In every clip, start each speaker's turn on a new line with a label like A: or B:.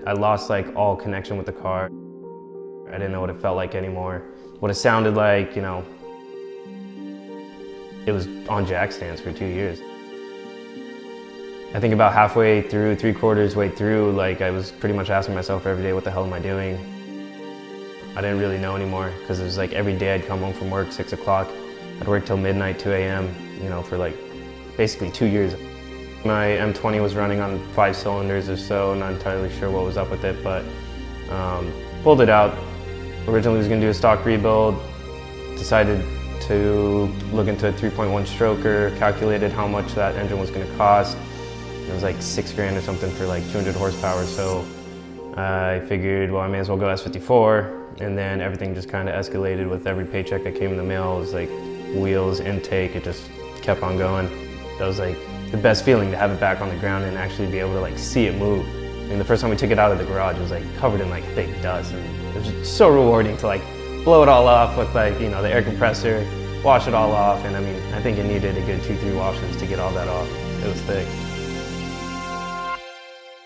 A: I lost like all connection with the car. I didn't know what it felt like anymore. What it sounded like, you know. It was on jack stands for 2 years. I think about halfway through, 3/4 way through, like I was pretty much asking myself every day, what the hell am I doing? I didn't really know anymore because it was like every day I'd come home from work, 6 o'clock. I'd work till midnight, 2 a.m., you know, for like basically 2 years. My M20 was running on 5 cylinders or so, not entirely sure what was up with it, but pulled it out. Originally was gonna do a stock rebuild, decided to look into a 3.1 stroker, calculated how much that engine was gonna cost. It was like 6 grand or something for like 200 horsepower, so I figured, well, I may as well go S54, and then everything just kind of escalated with every paycheck that came in the mail. It was like wheels, intake, it just kept on going. That was like the best feeling, to have it back on the ground and actually be able to like see it move. I mean, the first time we took it out of the garage, it was like covered in like thick dust, and it was just so rewarding to like blow it all off with like, you know, the air compressor, wash it all off, and I mean, I think it needed a good 2-3 washes to get all that off. It was thick.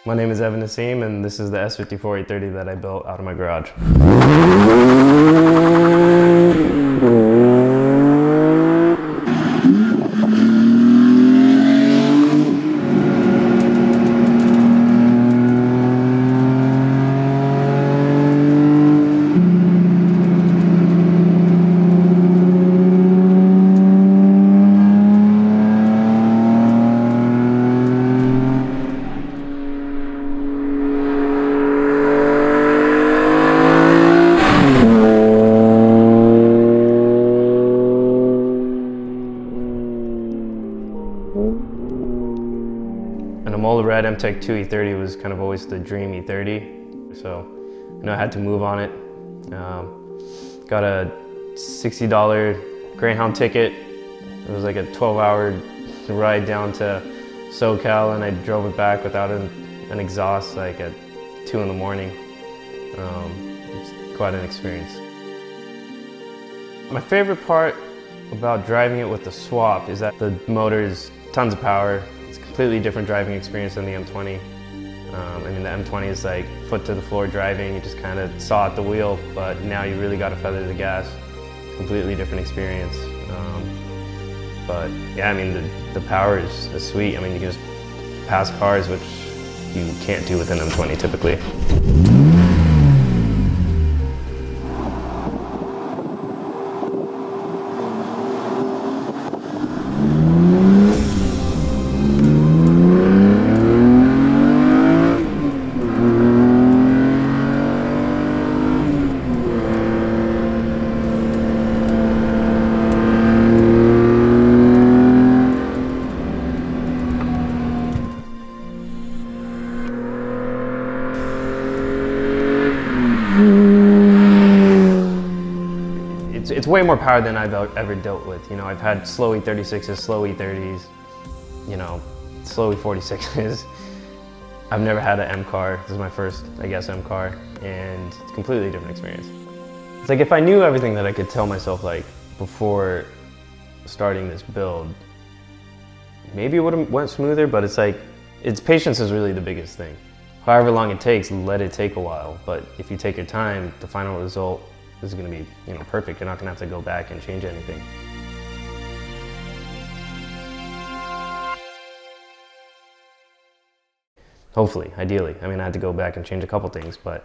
A: My name is Evan, and this is the S54 E30 that I built out of my garage. And a molded red MTech 2 E30 was kind of always the dream E30. So, you know, I had to move on it. Got a $60 Greyhound ticket. It was like a 12-hour ride down to SoCal, and I drove it back without an exhaust, like at 2 in the morning. It's quite an experience. My favorite part about driving it with the swap is that the motor is tons of power. It's a completely different driving experience than the M20. I mean, the M20 is like foot to the floor driving. You just kind of saw at the wheel, but now you really got to feather the gas. Completely different experience. But yeah, I mean, the power is sweet. I mean, you can just pass cars, which you can't do with an M20 typically. It's way more power than I've ever dealt with. You know, I've had slow E36s, slow E30s, you know, slow E46s. I've never had an M car. This is my first, I guess, M car, and it's a completely different experience. It's like if I knew everything that I could tell myself like before starting this build, maybe it would have went smoother, but it's like, patience is really the biggest thing. However long it takes, let it take a while. But if you take your time, the final result is going to be, you know, perfect. You're not going to have to go back and change anything. Hopefully, ideally. I mean, I had to go back and change a couple things, but